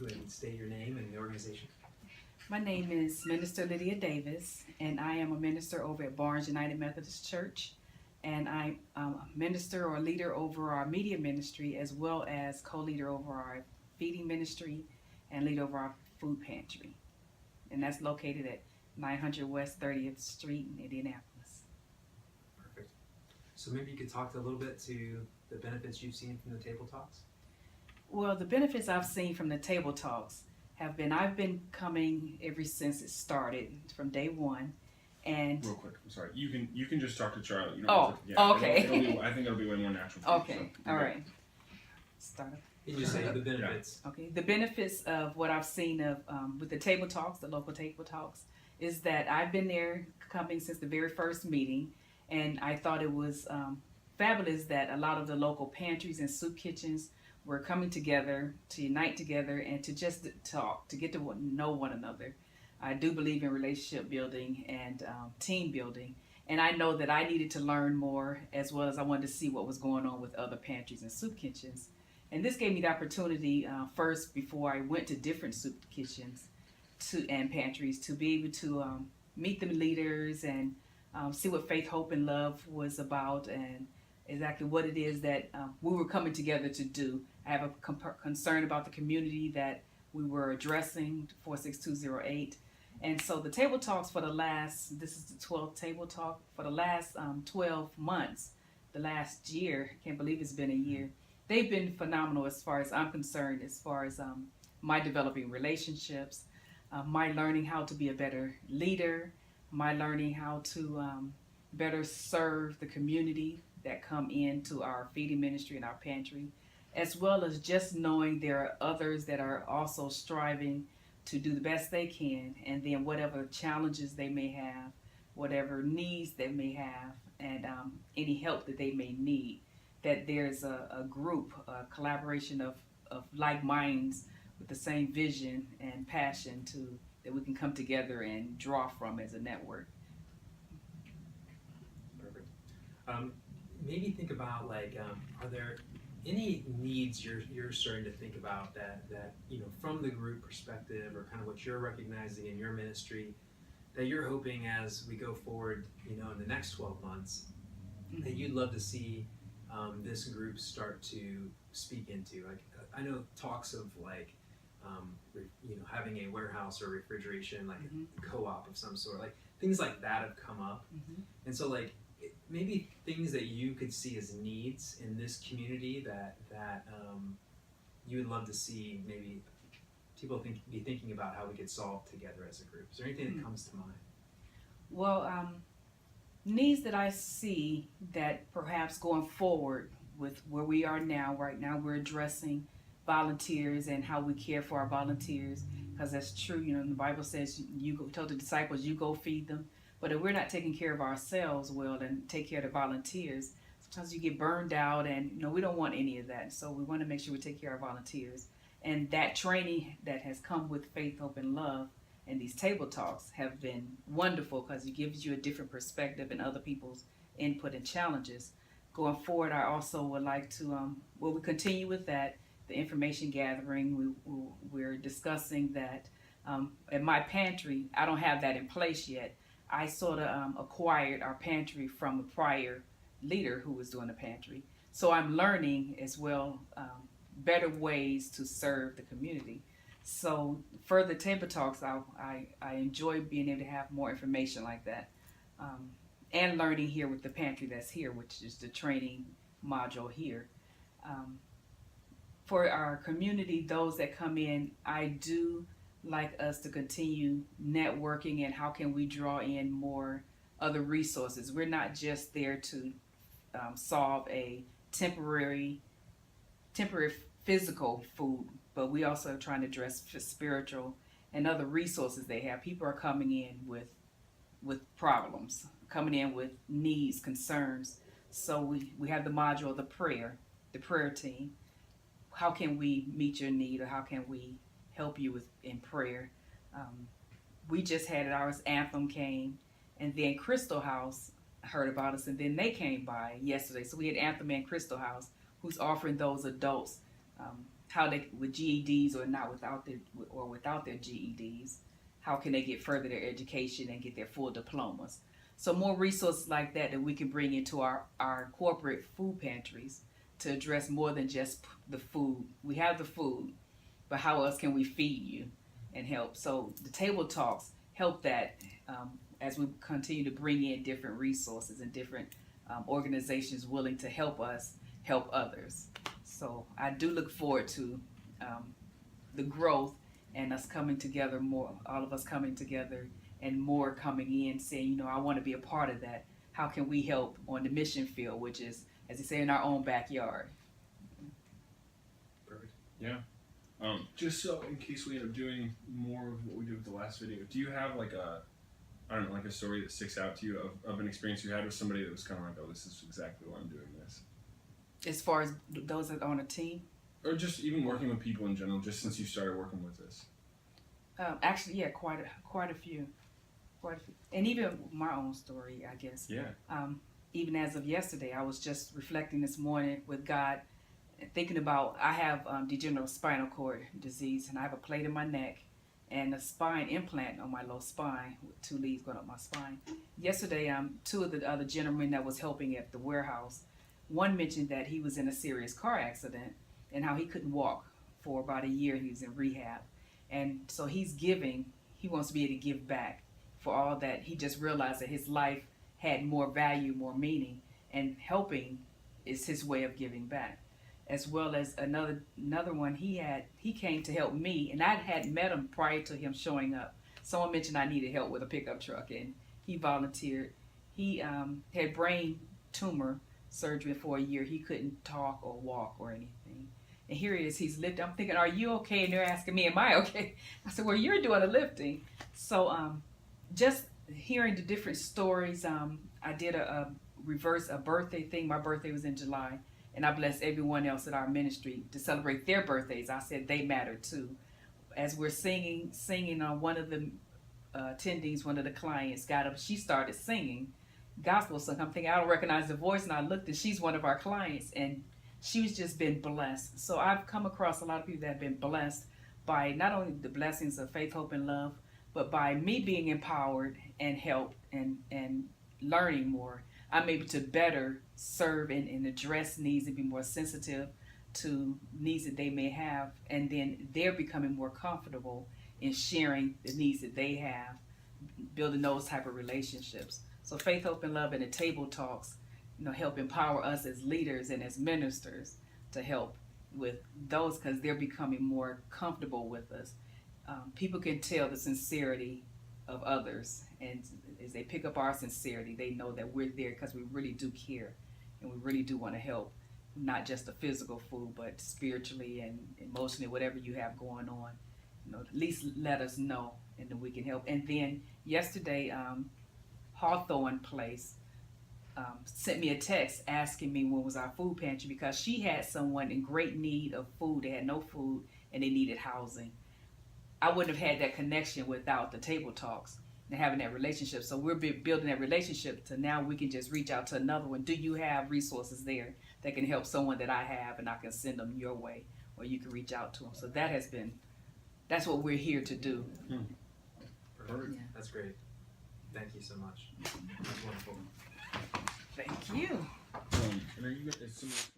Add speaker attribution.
Speaker 1: go ahead and state your name and the organization.
Speaker 2: My name is Minister Lydia Davis, and I am a minister over at Barnes United Methodist Church. And I'm a minister or leader over our media ministry, as well as co-leader over our feeding ministry and lead over our food pantry. And that's located at 900 West 30th Street in Indianapolis.
Speaker 1: Perfect. So maybe you could talk a little bit to the benefits you've seen from the table talks.
Speaker 2: Well, the benefits I've seen from the table talks have been, I've been coming ever since it started, from day one. And
Speaker 3: real quick, I'm sorry. You can just talk to Charlie. You
Speaker 2: Oh, okay.
Speaker 3: I think it'll be way more natural.
Speaker 2: Okay, all right. Start.
Speaker 1: You just say the benefits.
Speaker 2: Okay, the benefits of what I've seen of with the table talks, the local table talks, is that I've been there coming since the very first meeting, and I thought it was fabulous that a lot of the local pantries and soup kitchens were coming together to unite together and to just talk, to get to know one another. I do believe in relationship building and team building, and I know that I needed to learn more, as well as I wanted to see what was going on with other pantries and soup kitchens. And this gave me the opportunity first, before I went to different soup kitchens and pantries, to be able to meet the leaders and see what Faith, Hope, and Love was about, and exactly what it is that we were coming together to do. I have a concern about the community that we were addressing, 46208. And so the table talks for the last, this is the 12th table talk, for the last 12 months, the last year, can't believe it's been a year, they've been phenomenal as far as I'm concerned, as far as my developing relationships, my learning how to be a better leader, my learning how to better serve the community that come into our feeding ministry and our pantry, as well as just knowing there are others that are also striving to do the best they can, and then whatever challenges they may have, whatever needs they may have, and any help that they may need, that there's a group, a collaboration of like minds with the same vision and passion that we can come together and draw from as a network.
Speaker 1: Perfect. Maybe think about are there any needs you're starting to think about that from the group perspective, or kind of what you're recognizing in your ministry, that you're hoping as we go forward in the next 12 months, mm-hmm. that you'd love to see this group start to speak into? I know talks of having a warehouse or refrigeration, mm-hmm. a co-op of some sort, things like that have come up, mm-hmm. and so maybe things that you could see as needs in this community that you would love to see, maybe people be thinking about how we could solve together as a group. Is there anything that comes to mind?
Speaker 2: Well, needs that I see that perhaps going forward with where we are now, right now we're addressing volunteers and how we care for our volunteers, because that's true. The Bible says told the disciples, you go feed them. But if we're not taking care of ourselves well and take care of the volunteers, sometimes you get burned out, and we don't want any of that. So we want to make sure we take care of our volunteers. And that training that has come with Faith, Hope, and Love and these table talks have been wonderful, because it gives you a different perspective and other people's input and challenges. Going forward, I also would like to, we continue with that, the information gathering. We're discussing that in my pantry, I don't have that in place yet. I sort of acquired our pantry from a prior leader who was doing the pantry. So I'm learning as well better ways to serve the community. So for the table talks, I enjoy being able to have more information like that, and learning here with the pantry that's here, which is the training module here. For our community, those that come in, I do like us to continue networking, and how can we draw in more other resources. We're not just there to solve a temporary physical food, but we also are trying to address spiritual and other resources they have. People are coming in with problems, coming in with needs, concerns. So we have the module of the prayer team. How can we meet your need, or how can we help you in prayer? We just had it, ours Anthem came, and then Crystal House heard about us, and then they came by yesterday. So we had Anthem and Crystal House, who's offering those adults how they with GEDs or not without their GEDs, how can they get further their education and get their full diplomas? So more resources like that we can bring into our corporate food pantries to address more than just the food. We have the food, but how else can we feed you and help? So the table talks help that as we continue to bring in different resources and different organizations willing to help us help others. So I do look forward to the growth and us coming together more, all of us coming together and more coming in saying, you know, I want to be a part of that. How can we help on the mission field, which is, as they say, in our own backyard?
Speaker 1: Perfect.
Speaker 3: Yeah. Just so in case we end up doing more of what we did with the last video, do you have like a story that sticks out to you of an experience you had with somebody that was kind of like, oh, this is exactly why I'm doing this? As
Speaker 2: far as those that are on a team?
Speaker 3: Or just even working with people in general, just since you started working with this?
Speaker 2: Actually, yeah, quite a few. And even my own story, I guess.
Speaker 3: Yeah.
Speaker 2: Even as of yesterday, I was just reflecting this morning with God, thinking about, I have degenerative spinal cord disease, and I have a plate in my neck and a spine implant on my lower spine with 2 leads going up my spine. Yesterday, 2 of the other gentlemen that was helping at the warehouse, one mentioned that he was in a serious car accident and how he couldn't walk for about a year. He was in rehab. And so he wants to be able to give back for all that. He just realized that his life had more value, more meaning, and helping is his way of giving back. As well as another one he came to help me, and I had met him prior to him showing up. Someone mentioned I needed help with a pickup truck, and he volunteered. He had brain tumor surgery for a year. He couldn't talk or walk or anything. And here he is, he's lifting. I'm thinking, are you okay? And they're asking me, am I okay? I said, well, you're doing the lifting. So just hearing the different stories, I did a birthday thing. My birthday was in July. And I bless everyone else at our ministry to celebrate their birthdays. I said they matter too. As we're singing on one of the attendees, one of the clients got up, she started singing gospel song. I'm thinking, I don't recognize the voice, and I looked, and she's one of our clients, and she's just been blessed. So I've come across a lot of people that have been blessed by not only the blessings of faith, hope, and love, but by me being empowered and helped and learning more. I'm able to better serve and address needs and be more sensitive to needs that they may have, and then they're becoming more comfortable in sharing the needs that they have, building those type of relationships. So faith, hope, and love and the table talks, help empower us as leaders and as ministers to help with those, because they're becoming more comfortable with us. People can tell the sincerity of others, and as they pick up our sincerity, they know that we're there because we really do care and we really do want to help, not just the physical food, but spiritually and emotionally, whatever you have going on. At least let us know, and then we can help. And then yesterday, Hawthorne Place sent me a text asking me when was our food pantry, because she had someone in great need of food. They had no food and they needed housing. I wouldn't have had that connection without the table talks and having that relationship. So we're building that relationship to now we can just reach out to another one. Do you have resources there that can help someone that I have, and I can send them your way, or you can reach out to them. So that's what we're here to do.
Speaker 1: Perfect.
Speaker 2: Yeah.
Speaker 1: That's great. Thank you so much. That's wonderful.
Speaker 2: Thank you.
Speaker 3: And are you